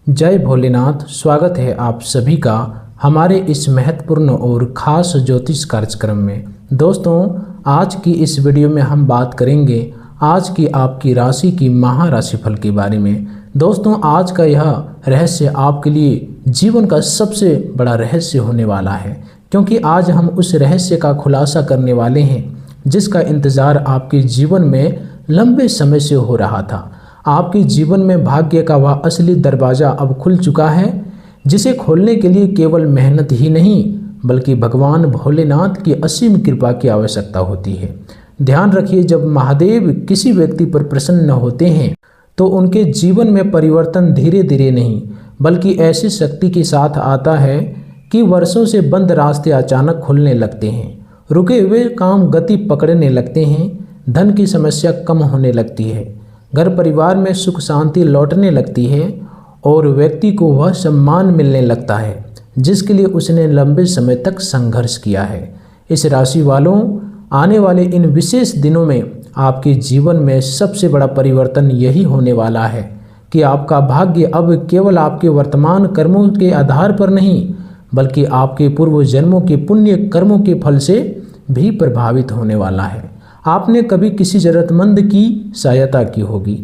जय भोलेनाथ। स्वागत है आप सभी का हमारे इस महत्वपूर्ण और ख़ास ज्योतिष कार्यक्रम में। दोस्तों, आज की इस वीडियो में हम बात करेंगे आज की आपकी राशि की महाराशिफल के बारे में। दोस्तों, आज का यह रहस्य आपके लिए जीवन का सबसे बड़ा रहस्य होने वाला है, क्योंकि आज हम उस रहस्य का खुलासा करने वाले हैं जिसका इंतज़ार आपके जीवन में लंबे समय से हो रहा था। आपके जीवन में भाग्य का वह असली दरवाज़ा अब खुल चुका है, जिसे खोलने के लिए केवल मेहनत ही नहीं बल्कि भगवान भोलेनाथ की असीम कृपा की आवश्यकता होती है। ध्यान रखिए, जब महादेव किसी व्यक्ति पर प्रसन्न होते हैं तो उनके जीवन में परिवर्तन धीरे धीरे नहीं बल्कि ऐसी शक्ति के साथ आता है कि वर्षों से बंद रास्ते अचानक खुलने लगते हैं, रुके हुए काम गति पकड़ने लगते हैं, धन की समस्या कम होने लगती है, घर परिवार में सुख शांति लौटने लगती है और व्यक्ति को वह सम्मान मिलने लगता है जिसके लिए उसने लंबे समय तक संघर्ष किया है। इस राशि वालों, आने वाले इन विशेष दिनों में आपके जीवन में सबसे बड़ा परिवर्तन यही होने वाला है कि आपका भाग्य अब केवल आपके वर्तमान कर्मों के आधार पर नहीं बल्कि आपके पूर्व जन्मों के पुण्य कर्मों के फल से भी प्रभावित होने वाला है। आपने कभी किसी ज़रूरतमंद की सहायता की होगी,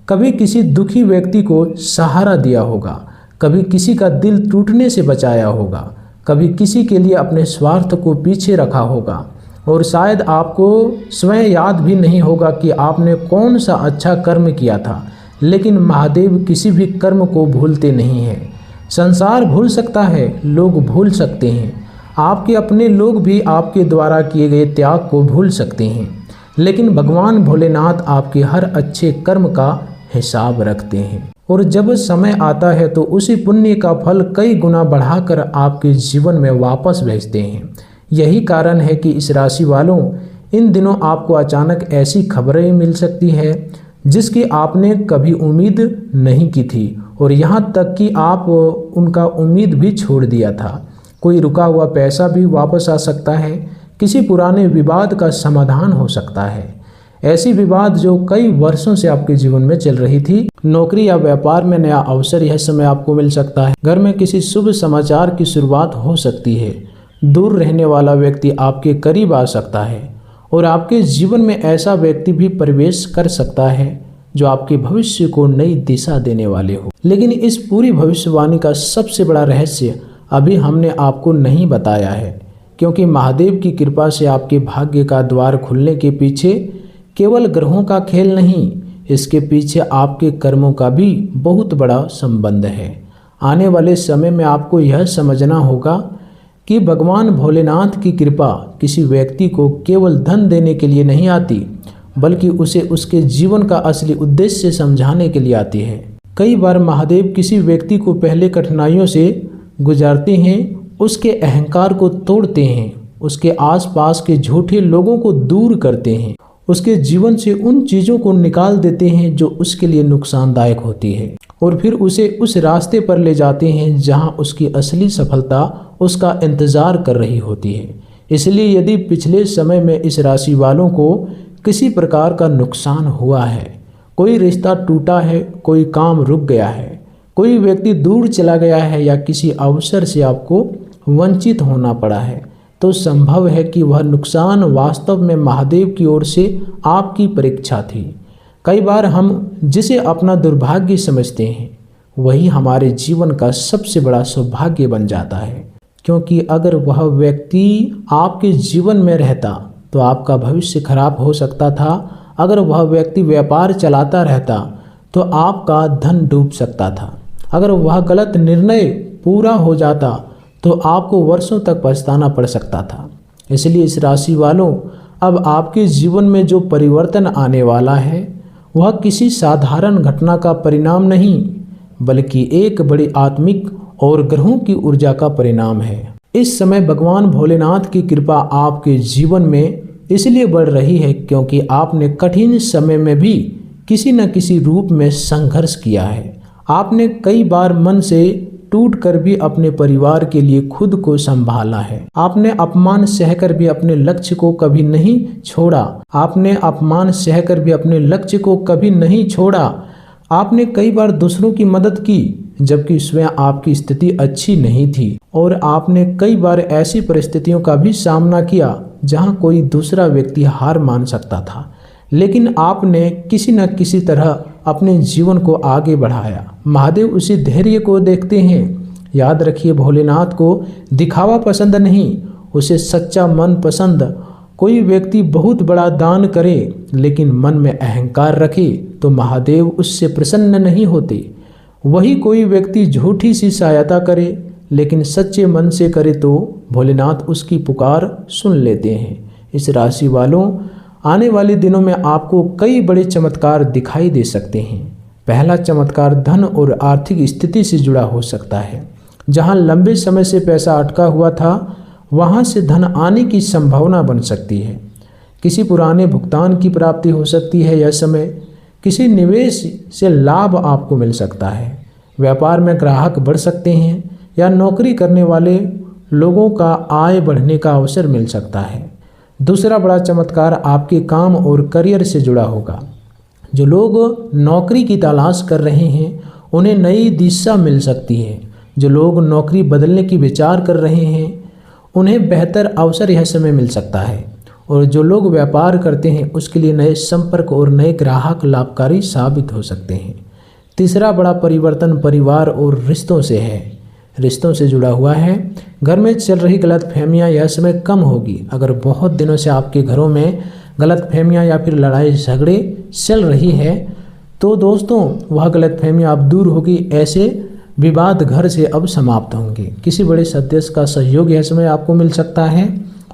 कभी किसी दुखी व्यक्ति को सहारा दिया होगा, कभी किसी का दिल टूटने से बचाया होगा, कभी किसी के लिए अपने स्वार्थ को पीछे रखा होगा और शायद आपको स्वयं याद भी नहीं होगा कि आपने कौन सा अच्छा कर्म किया था। लेकिन महादेव किसी भी कर्म को भूलते नहीं हैं। संसार भूल सकता है, लोग भूल सकते हैं, आपके अपने लोग भी आपके द्वारा किए गए त्याग को भूल सकते हैं, लेकिन भगवान भोलेनाथ आपके हर अच्छे कर्म का हिसाब रखते हैं और जब समय आता है तो उसी पुण्य का फल कई गुना बढ़ाकर आपके जीवन में वापस भेजते हैं। यही कारण है कि इस राशि वालों, इन दिनों आपको अचानक ऐसी खबरें मिल सकती है जिसकी आपने कभी उम्मीद नहीं की थी और यहाँ तक कि आप उनका उम्मीद भी छोड़ दिया था। कोई रुका हुआ पैसा भी वापस आ सकता है, किसी पुराने विवाद का समाधान हो सकता है, ऐसी विवाद जो कई वर्षों से आपके जीवन में चल रही थी। नौकरी या व्यापार में नया अवसर यह समय आपको मिल सकता है। घर में किसी शुभ समाचार की शुरुआत हो सकती है। दूर रहने वाला व्यक्ति आपके करीब आ सकता है और आपके जीवन में ऐसा व्यक्ति भी प्रवेश कर सकता है जो आपके भविष्य को नई दिशा देने वाले हो। लेकिन इस पूरी भविष्यवाणी का सबसे बड़ा रहस्य अभी हमने आपको नहीं बताया है, क्योंकि महादेव की कृपा से आपके भाग्य का द्वार खुलने के पीछे केवल ग्रहों का खेल नहीं, इसके पीछे आपके कर्मों का भी बहुत बड़ा संबंध है। आने वाले समय में आपको यह समझना होगा कि भगवान भोलेनाथ की कृपा किसी व्यक्ति को केवल धन देने के लिए नहीं आती बल्कि उसे उसके जीवन का असली उद्देश्य समझाने के लिए आती है। कई बार महादेव किसी व्यक्ति को पहले कठिनाइयों से गुजारते हैं, उसके अहंकार को तोड़ते हैं, उसके आसपास के झूठे लोगों को दूर करते हैं, उसके जीवन से उन चीज़ों को निकाल देते हैं जो उसके लिए नुकसानदायक होती है और फिर उसे उस रास्ते पर ले जाते हैं जहां उसकी असली सफलता उसका इंतज़ार कर रही होती है। इसलिए यदि पिछले समय में इस राशि वालों को किसी प्रकार का नुकसान हुआ है, कोई रिश्ता टूटा है, कोई काम रुक गया है, कोई व्यक्ति दूर चला गया है या किसी अवसर से आपको वंचित होना पड़ा है, तो संभव है कि वह नुकसान वास्तव में महादेव की ओर से आपकी परीक्षा थी। कई बार हम जिसे अपना दुर्भाग्य समझते हैं वही हमारे जीवन का सबसे बड़ा सौभाग्य बन जाता है, क्योंकि अगर वह व्यक्ति आपके जीवन में रहता तो आपका भविष्य खराब हो सकता था। अगर वह व्यक्ति व्यापार चलाता रहता तो आपका धन डूब सकता था। अगर वह गलत निर्णय पूरा हो जाता तो आपको वर्षों तक पछताना पड़ सकता था। इसलिए इस राशि वालों, अब आपके जीवन में जो परिवर्तन आने वाला है वह किसी साधारण घटना का परिणाम नहीं बल्कि एक बड़ी आत्मिक और ग्रहों की ऊर्जा का परिणाम है। इस समय भगवान भोलेनाथ की कृपा आपके जीवन में इसलिए बढ़ रही है क्योंकि आपने कठिन समय में भी किसी न किसी रूप में संघर्ष किया है। आपने कई बार मन से टूटकर भी अपने परिवार के लिए खुद को संभाला है। आपने अपमान सहकर भी अपने लक्ष्य को कभी नहीं छोड़ा। आपने अपमान सहकर भी अपने लक्ष्य को कभी नहीं छोड़ा। आपने कई बार दूसरों की मदद की, जबकि स्वयं आपकी स्थिति अच्छी नहीं थी और आपने कई बार ऐसी परिस्थितियों का भी सामना किया जहां कोई दूसरा व्यक्ति हार मान सकता था, लेकिन आपने किसी न किसी तरह अपने जीवन को आगे बढ़ाया। महादेव उसी धैर्य को देखते हैं। याद रखिए, भोलेनाथ को दिखावा पसंद नहीं, उसे सच्चा मन पसंद। कोई व्यक्ति बहुत बड़ा दान करे लेकिन मन में अहंकार रखे तो महादेव उससे प्रसन्न नहीं होते। वही कोई व्यक्ति झूठी सी सहायता करे लेकिन सच्चे मन से करे तो भोलेनाथ उसकी पुकार सुन लेते हैं। इस राशि वालों, आने वाले दिनों में आपको कई बड़े चमत्कार दिखाई दे सकते हैं। पहला चमत्कार धन और आर्थिक स्थिति से जुड़ा हो सकता है। जहां लंबे समय से पैसा अटका हुआ था, वहां से धन आने की संभावना बन सकती है। किसी पुराने भुगतान की प्राप्ति हो सकती है। यह समय किसी निवेश से लाभ आपको मिल सकता है। व्यापार में ग्राहक बढ़ सकते हैं या नौकरी करने वाले लोगों का आय बढ़ने का अवसर मिल सकता है। दूसरा बड़ा चमत्कार आपके काम और करियर से जुड़ा होगा। जो लोग नौकरी की तलाश कर रहे हैं उन्हें नई दिशा मिल सकती है। जो लोग नौकरी बदलने की विचार कर रहे हैं उन्हें बेहतर अवसर यह समय मिल सकता है। और जो लोग व्यापार करते हैं उसके लिए नए संपर्क और नए ग्राहक लाभकारी साबित हो सकते हैं। तीसरा बड़ा परिवर्तन परिवार और रिश्तों से है, रिश्तों से जुड़ा हुआ है। घर में चल रही गलतफहमियां यह समय कम होगी। अगर बहुत दिनों से आपके घरों में गलतफहमियां या फिर लड़ाई झगड़े चल रही है तो दोस्तों वह गलतफहमियां अब दूर होगी। ऐसे विवाद घर से अब समाप्त होंगे। किसी बड़े सदस्य का सहयोग यह समय आपको मिल सकता है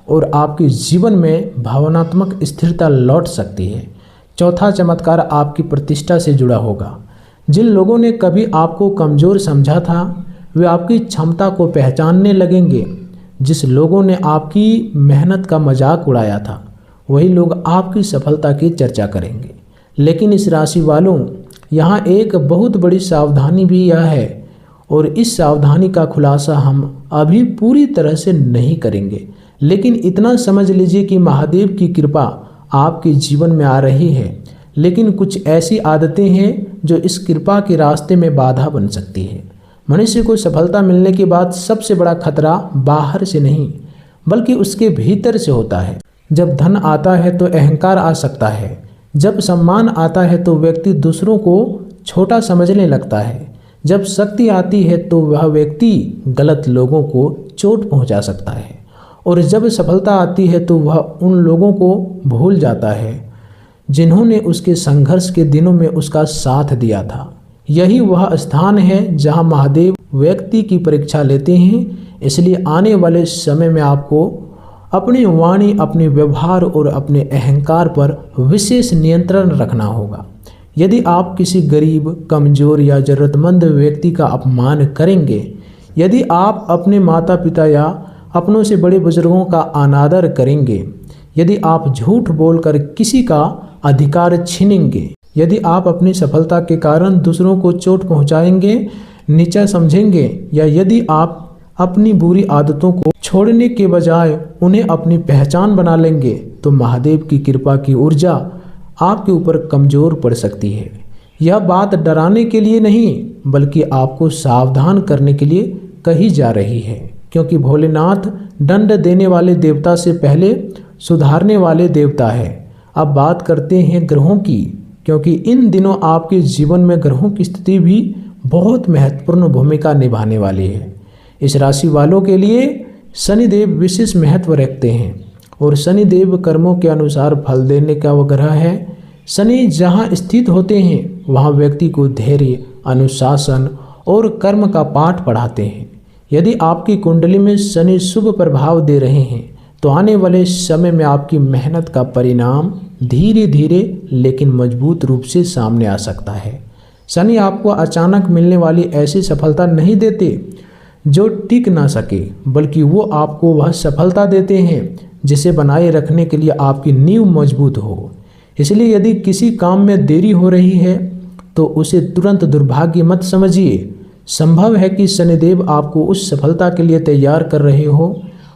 और आपके जीवन में भावनात्मक स्थिरता लौट सकती है। चौथा चमत्कार आपकी प्रतिष्ठा से जुड़ा होगा। जिन लोगों ने कभी आपको कमज़ोर समझा था वे आपकी क्षमता को पहचानने लगेंगे। जिस लोगों ने आपकी मेहनत का मजाक उड़ाया था वही लोग आपकी सफलता की चर्चा करेंगे। लेकिन इस राशि वालों, यहाँ एक बहुत बड़ी सावधानी भी यह है और इस सावधानी का खुलासा हम अभी पूरी तरह से नहीं करेंगे, लेकिन इतना समझ लीजिए कि महादेव की कृपा आपके जीवन में आ रही है। लेकिन कुछ ऐसी आदतें हैं जो इस कृपा के रास्ते में बाधा बन सकती है। मनुष्य को सफलता मिलने के बाद सबसे बड़ा खतरा बाहर से नहीं बल्कि उसके भीतर से होता है। जब धन आता है तो अहंकार आ सकता है। जब सम्मान आता है तो व्यक्ति दूसरों को छोटा समझने लगता है। जब शक्ति आती है तो वह व्यक्ति गलत लोगों को चोट पहुंचा सकता है। और जब सफलता आती है तो वह उन लोगों को भूल जाता है जिन्होंने उसके संघर्ष के दिनों में उसका साथ दिया था। यही वह स्थान है जहां महादेव व्यक्ति की परीक्षा लेते हैं। इसलिए आने वाले समय में आपको अपनी वाणी, अपने व्यवहार और अपने अहंकार पर विशेष नियंत्रण रखना होगा। यदि आप किसी गरीब, कमजोर या जरूरतमंद व्यक्ति का अपमान करेंगे, यदि आप अपने माता पिता या अपनों से बड़े बुजुर्गों का अनादर करेंगे, यदि आप झूठ बोलकर किसी का अधिकार छीनेंगे, यदि आप अपनी सफलता के कारण दूसरों को चोट पहुंचाएंगे, नीचा समझेंगे, या यदि आप अपनी बुरी आदतों को छोड़ने के बजाय उन्हें अपनी पहचान बना लेंगे तो महादेव की कृपा की ऊर्जा आपके ऊपर कमज़ोर पड़ सकती है। यह बात डराने के लिए नहीं बल्कि आपको सावधान करने के लिए कही जा रही है, क्योंकि भोलेनाथ दंड देने वाले देवता से पहले सुधारने वाले देवता है। अब बात करते हैं ग्रहों की, क्योंकि इन दिनों आपके जीवन में ग्रहों की स्थिति भी बहुत महत्वपूर्ण भूमिका निभाने वाली है। इस राशि वालों के लिए शनिदेव विशेष महत्व रखते हैं और शनिदेव कर्मों के अनुसार फल देने का वह ग्रह है। शनि जहाँ स्थित होते हैं वहाँ व्यक्ति को धैर्य, अनुशासन और कर्म का पाठ पढ़ाते हैं। यदि आपकी कुंडली में शनि शुभ प्रभाव दे रहे हैं तो आने वाले समय में आपकी मेहनत का परिणाम धीरे धीरे लेकिन मजबूत रूप से सामने आ सकता है। शनि आपको अचानक मिलने वाली ऐसी सफलता नहीं देते जो टिक ना सके, बल्कि वो आपको वह सफलता देते हैं जिसे बनाए रखने के लिए आपकी नींव मजबूत हो। इसलिए यदि किसी काम में देरी हो रही है तो उसे तुरंत दुर्भाग्य मत समझिए। संभव है कि शनिदेव आपको उस सफलता के लिए तैयार कर रहे हो।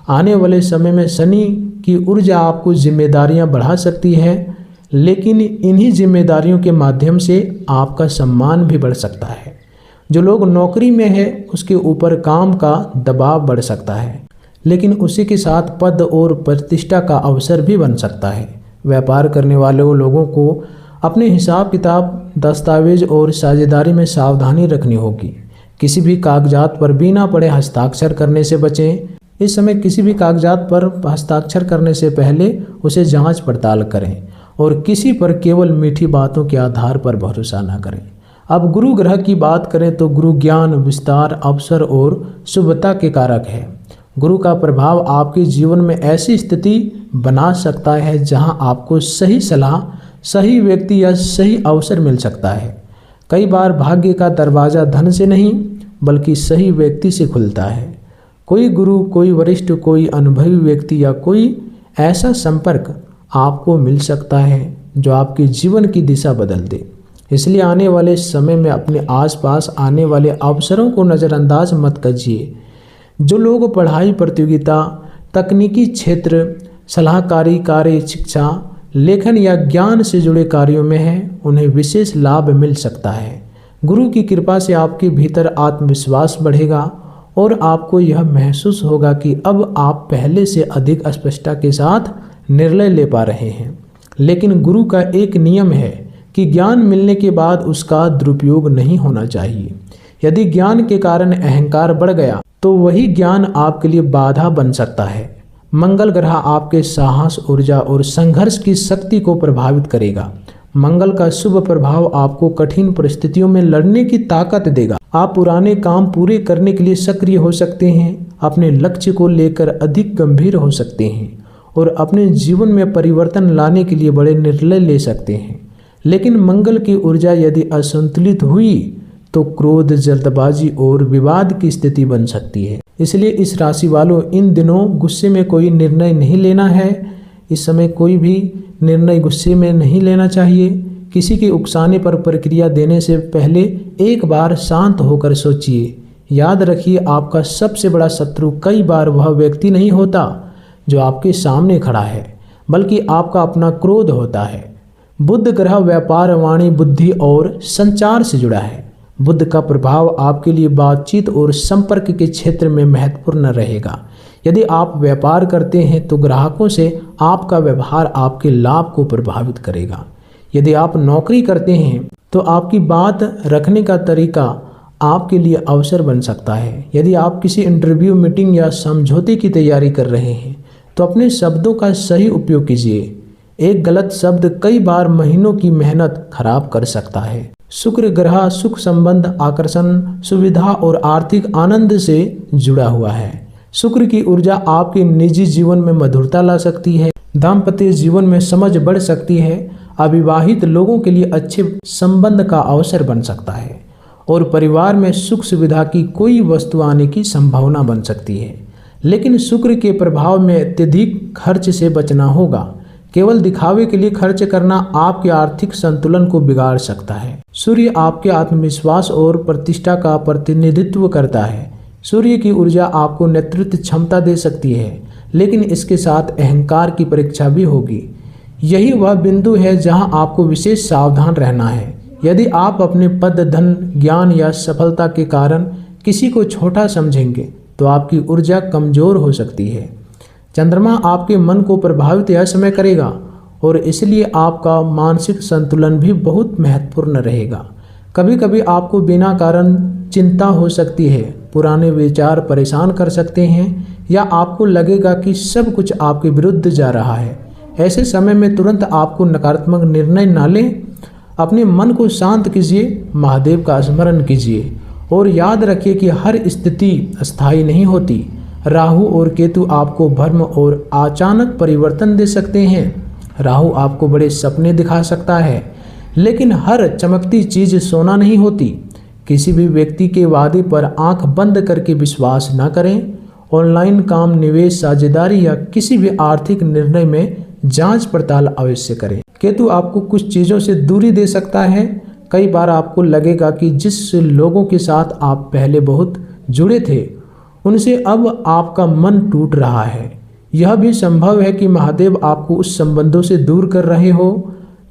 आने वाले समय में शनि की ऊर्जा आपको जिम्मेदारियां बढ़ा सकती है, लेकिन इन्हीं जिम्मेदारियों के माध्यम से आपका सम्मान भी बढ़ सकता है। जो लोग नौकरी में है उसके ऊपर काम का दबाव बढ़ सकता है, लेकिन उसी के साथ पद और प्रतिष्ठा का अवसर भी बन सकता है। व्यापार करने वाले लोगों को अपने हिसाब किताब, दस्तावेज और साझेदारी में सावधानी रखनी होगी। किसी भी कागजात पर बिना पढ़े हस्ताक्षर करने से बचें। इस समय किसी भी कागजात पर हस्ताक्षर करने से पहले उसे जांच पड़ताल करें और किसी पर केवल मीठी बातों के आधार पर भरोसा न करें। अब गुरु ग्रह की बात करें तो गुरु ज्ञान, विस्तार, अवसर और शुभता के कारक है। गुरु का प्रभाव आपके जीवन में ऐसी स्थिति बना सकता है जहां आपको सही सलाह, सही व्यक्ति या सही अवसर मिल सकता है। कई बार भाग्य का दरवाज़ा धन से नहीं बल्कि सही व्यक्ति से खुलता है। कोई गुरु, कोई वरिष्ठ, कोई अनुभवी व्यक्ति या कोई ऐसा संपर्क आपको मिल सकता है जो आपके जीवन की दिशा बदल दे। इसलिए आने वाले समय में अपने आसपास आने वाले अवसरों को नज़रअंदाज मत कीजिए। जो लोग पढ़ाई, प्रतियोगिता, तकनीकी क्षेत्र, सलाहकारी, कार्य, शिक्षा, लेखन या ज्ञान से जुड़े कार्यों में हैं, उन्हें विशेष लाभ मिल सकता है। गुरु की कृपा से आपके भीतर आत्मविश्वास बढ़ेगा और आपको यह महसूस होगा कि अब आप पहले से अधिक स्पष्टता के साथ निर्णय ले पा रहे हैं। लेकिन गुरु का एक नियम है कि ज्ञान मिलने के बाद उसका दुरुपयोग नहीं होना चाहिए। यदि ज्ञान के कारण अहंकार बढ़ गया तो वही ज्ञान आपके लिए बाधा बन सकता है। मंगल ग्रह आपके साहस, ऊर्जा और संघर्ष की शक्ति को प्रभावित करेगा। मंगल का शुभ प्रभाव आपको कठिन परिस्थितियों में लड़ने की ताकत देगा। आप पुराने काम पूरे करने के लिए सक्रिय हो सकते हैं, अपने लक्ष्य को लेकर अधिक गंभीर हो सकते हैं और अपने जीवन में परिवर्तन लाने के लिए बड़े निर्णय ले सकते हैं। लेकिन मंगल की ऊर्जा यदि असंतुलित हुई तो क्रोध, जल्दबाजी और विवाद की स्थिति बन सकती है। इसलिए इस राशि वालों, इन दिनों गुस्से में कोई निर्णय नहीं लेना है। इस समय कोई भी निर्णय गुस्से में नहीं लेना चाहिए। किसी के उकसाने पर प्रतिक्रिया देने से पहले एक बार शांत होकर सोचिए। याद रखिए, आपका सबसे बड़ा शत्रु कई बार वह व्यक्ति नहीं होता जो आपके सामने खड़ा है, बल्कि आपका अपना क्रोध होता है। बुध ग्रह व्यापार, वाणी, बुद्धि और संचार से जुड़ा है। बुध का प्रभाव आपके लिए बातचीत और संपर्क के क्षेत्र में महत्वपूर्ण रहेगा। यदि आप व्यापार करते हैं तो ग्राहकों से आपका व्यवहार आपके लाभ को प्रभावित करेगा। यदि आप नौकरी करते हैं तो आपकी बात रखने का तरीका आपके लिए अवसर बन सकता है। यदि आप किसी इंटरव्यू, मीटिंग या समझौते की तैयारी कर रहे हैं तो अपने शब्दों का सही उपयोग कीजिए। एक गलत शब्द कई बार महीनों की मेहनत खराब कर सकता है। शुक्र ग्रह सुख संबंध, आकर्षण, सुविधा और आर्थिक आनंद से जुड़ा हुआ है। शुक्र की ऊर्जा आपके निजी जीवन में मधुरता ला सकती है। दाम्पत्य जीवन में समझ बढ़ सकती है। अविवाहित लोगों के लिए अच्छे संबंध का अवसर बन सकता है और परिवार में सुख सुविधा की कोई वस्तु आने की संभावना बन सकती है। लेकिन शुक्र के प्रभाव में अत्यधिक खर्च से बचना होगा। केवल दिखावे के लिए खर्च करना आपके आर्थिक संतुलन को बिगाड़ सकता है। सूर्य आपके आत्मविश्वास और प्रतिष्ठा का प्रतिनिधित्व करता है। सूर्य की ऊर्जा आपको नेतृत्व क्षमता दे सकती है, लेकिन इसके साथ अहंकार की परीक्षा भी होगी। यही वह बिंदु है जहां आपको विशेष सावधान रहना है। यदि आप अपने पद, धन, ज्ञान या सफलता के कारण किसी को छोटा समझेंगे तो आपकी ऊर्जा कमजोर हो सकती है। चंद्रमा आपके मन को प्रभावित यह समय करेगा और इसलिए आपका मानसिक संतुलन भी बहुत महत्वपूर्ण रहेगा। कभी कभी आपको बिना कारण चिंता हो सकती है, पुराने विचार परेशान कर सकते हैं या आपको लगेगा कि सब कुछ आपके विरुद्ध जा रहा है। ऐसे समय में तुरंत आपको नकारात्मक निर्णय न लें। अपने मन को शांत कीजिए, महादेव का स्मरण कीजिए और याद रखिए कि हर स्थिति अस्थायी नहीं होती। राहु और केतु आपको भ्रम और अचानक परिवर्तन दे सकते हैं। राहु आपको बड़े सपने दिखा सकता है, लेकिन हर चमकती चीज सोना नहीं होती। किसी भी व्यक्ति के वादे पर आंख बंद करके विश्वास न करें। ऑनलाइन काम, निवेश, साझेदारी या किसी भी आर्थिक निर्णय में जांच पड़ताल अवश्य करें। केतु आपको कुछ चीज़ों से दूरी दे सकता है। कई बार आपको लगेगा कि जिस लोगों के साथ आप पहले बहुत जुड़े थे उनसे अब आपका मन टूट रहा है। यह भी संभव है कि महादेव आपको उस संबंधों से दूर कर रहे हो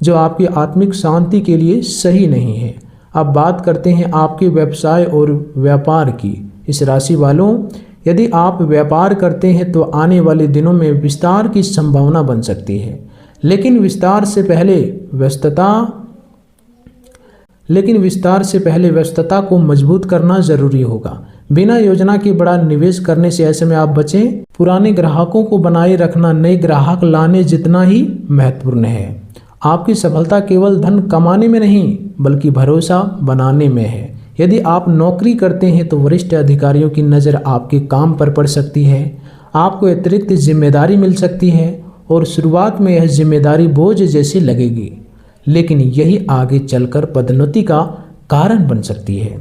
जो आपकी आत्मिक शांति के लिए सही नहीं है। अब बात करते हैं आपके व्यवसाय और व्यापार की। इस राशि वालों, यदि आप व्यापार करते हैं तो आने वाले दिनों में विस्तार की संभावना बन सकती है, लेकिन विस्तार से पहले व्यस्तता को मजबूत करना जरूरी होगा। बिना योजना के बड़ा निवेश करने से ऐसे में आप बचें। पुराने ग्राहकों को बनाए रखना नए ग्राहक लाने जितना ही महत्वपूर्ण है। आपकी सफलता केवल धन कमाने में नहीं बल्कि भरोसा बनाने में है। यदि आप नौकरी करते हैं तो वरिष्ठ अधिकारियों की नज़र आपके काम पर पड़ सकती है। आपको अतिरिक्त जिम्मेदारी मिल सकती है और शुरुआत में यह जिम्मेदारी बोझ जैसी लगेगी, लेकिन यही आगे चलकर पदोन्नति का कारण बन सकती है।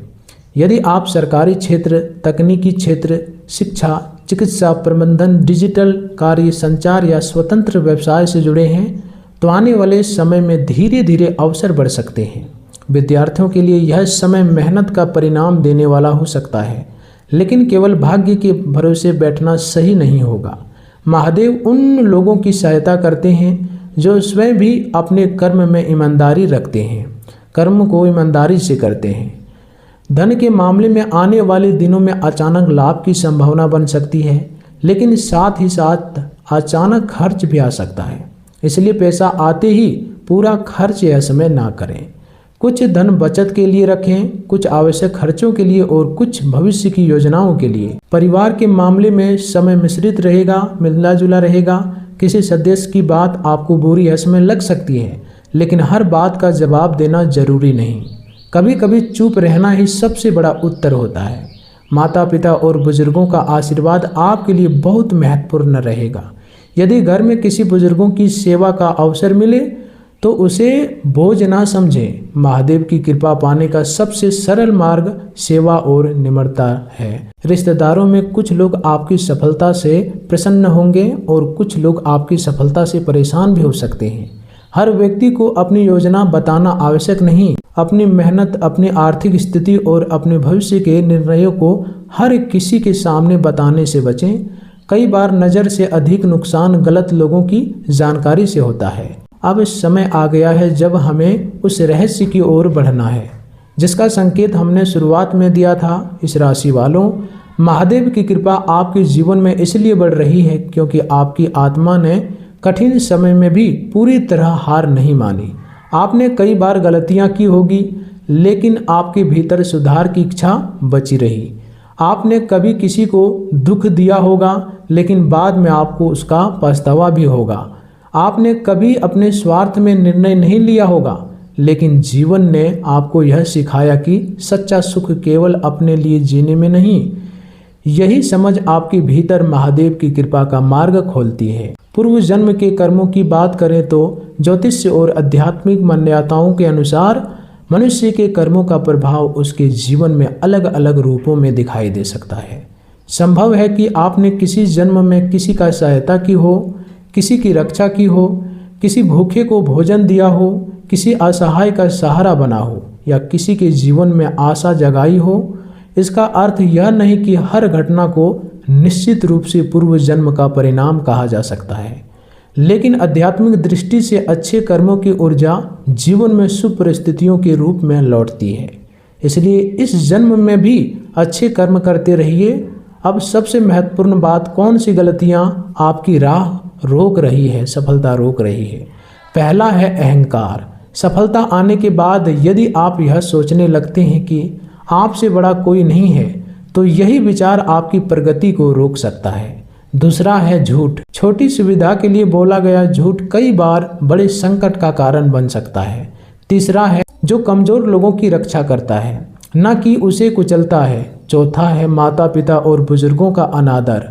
यदि आप सरकारी क्षेत्र, तकनीकी क्षेत्र, शिक्षा, चिकित्सा, प्रबंधन, डिजिटल कार्य, संचार या स्वतंत्र व्यवसाय से जुड़े हैं तो आने वाले समय में धीरे धीरे अवसर बढ़ सकते हैं। विद्यार्थियों के लिए यह समय मेहनत का परिणाम देने वाला हो सकता है, लेकिन केवल भाग्य के भरोसे बैठना सही नहीं होगा। महादेव उन लोगों की सहायता करते हैं जो स्वयं भी अपने कर्म में ईमानदारी रखते हैं, कर्म को ईमानदारी से करते हैं। धन के मामले में आने वाले दिनों में अचानक लाभ की संभावना बन सकती है, लेकिन साथ ही साथ अचानक खर्च भी आ सकता है। इसलिए पैसा आते ही पूरा खर्च यह समय ना करें। कुछ धन बचत के लिए रखें, कुछ आवश्यक खर्चों के लिए और कुछ भविष्य की योजनाओं के लिए। परिवार के मामले में समय मिश्रित रहेगा, मिलना जुला रहेगा। किसी सदस्य की बात आपको बुरी यह समय लग सकती है, लेकिन हर बात का जवाब देना जरूरी नहीं। कभी कभी चुप रहना ही सबसे बड़ा उत्तर होता है। माता पिता और बुजुर्गों का आशीर्वाद आपके लिए बहुत महत्वपूर्ण रहेगा। यदि घर में किसी बुजुर्गों की सेवा का अवसर मिले तो उसे बोझ ना समझें। महादेव की कृपा पाने का सबसे सरल मार्ग सेवा और निम्रता है। रिश्तेदारों में कुछ लोग आपकी सफलता से प्रसन्न होंगे और कुछ लोग आपकी सफलता से परेशान भी हो सकते हैं। हर व्यक्ति को अपनी योजना बताना आवश्यक नहीं। अपनी मेहनत, अपनी आर्थिक स्थिति और अपने भविष्य के निर्णयों को हर किसी के सामने बताने से बचें। कई बार नज़र से अधिक नुकसान गलत लोगों की जानकारी से होता है। अब समय आ गया है जब हमें उस रहस्य की ओर बढ़ना है जिसका संकेत हमने शुरुआत में दिया था। इस राशि वालों, महादेव की कृपा आपके जीवन में इसलिए बढ़ रही है क्योंकि आपकी आत्मा ने कठिन समय में भी पूरी तरह हार नहीं मानी। आपने कई बार गलतियां की होगी, लेकिन आपके भीतर सुधार की इच्छा बची रही। आपने कभी किसी को दुख दिया होगा, लेकिन बाद में आपको उसका पछतावा भी होगा। आपने कभी अपने स्वार्थ में निर्णय नहीं लिया होगा, लेकिन जीवन ने आपको यह सिखाया कि सच्चा सुख केवल अपने लिए जीने में नहीं। यही समझ आपके भीतर महादेव की कृपा का मार्ग खोलती है। पूर्व जन्म के कर्मों की बात करें तो ज्योतिष और आध्यात्मिक मान्यताओं के अनुसार मनुष्य के कर्मों का प्रभाव उसके जीवन में अलग अलग रूपों में दिखाई दे सकता है। संभव है कि आपने किसी जन्म में किसी का सहायता की हो, किसी की रक्षा की हो, किसी भूखे को भोजन दिया हो, किसी असहाय का सहारा बना हो या किसी के जीवन में आशा जगाई हो। इसका अर्थ यह नहीं कि हर घटना को निश्चित रूप से पूर्व जन्म का परिणाम कहा जा सकता है, लेकिन आध्यात्मिक दृष्टि से अच्छे कर्मों की ऊर्जा जीवन में शुभ परिस्थितियों के रूप में लौटती है। इसलिए इस जन्म में भी अच्छे कर्म करते रहिए। अब सबसे महत्वपूर्ण बात, कौन सी गलतियां आपकी राह रोक रही है, सफलता रोक रही है। पहला है अहंकार। सफलता आने के बाद यदि आप यह सोचने लगते हैं कि आपसे बड़ा कोई नहीं है, तो यही विचार आपकी प्रगति को रोक सकता है। दूसरा है झूठ। छोटी सुविधा के लिए बोला गया झूठ कई बार बड़े संकट का कारण बन सकता है। तीसरा है जो कमजोर लोगों की रक्षा करता है, न कि उसे कुचलता है। चौथा है माता पिता और बुजुर्गों का अनादर।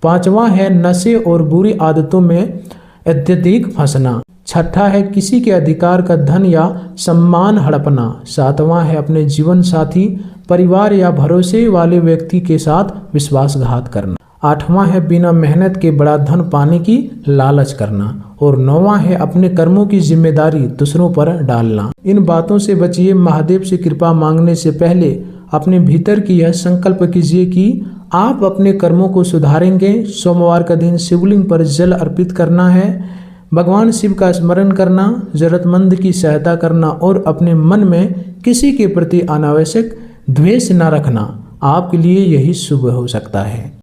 पांचवा है नशे और बुरी आदतों में अत्यधिक फंसना। छठा है किसी के अधिकार का धन या सम्मान हड़पना। सातवां है अपने जीवन साथी, परिवार या भरोसे वाले व्यक्ति के साथ विश्वासघात करना। आठवां है बिना मेहनत के बड़ा धन पाने की लालच करना। और नौवां है अपने कर्मों की जिम्मेदारी दूसरों पर डालना। इन बातों से बचिए। महादेव से कृपा मांगने से पहले अपने भीतर की यह संकल्प कीजिए कि आप अपने कर्मों को सुधारेंगे। सोमवार का दिन शिवलिंग पर जल अर्पित करना है। भगवान शिव का स्मरण करना, जरूरतमंद की सहायता करना और अपने मन में किसी के प्रति अनावश्यक द्वेष न रखना आपके लिए यही शुभ हो सकता है।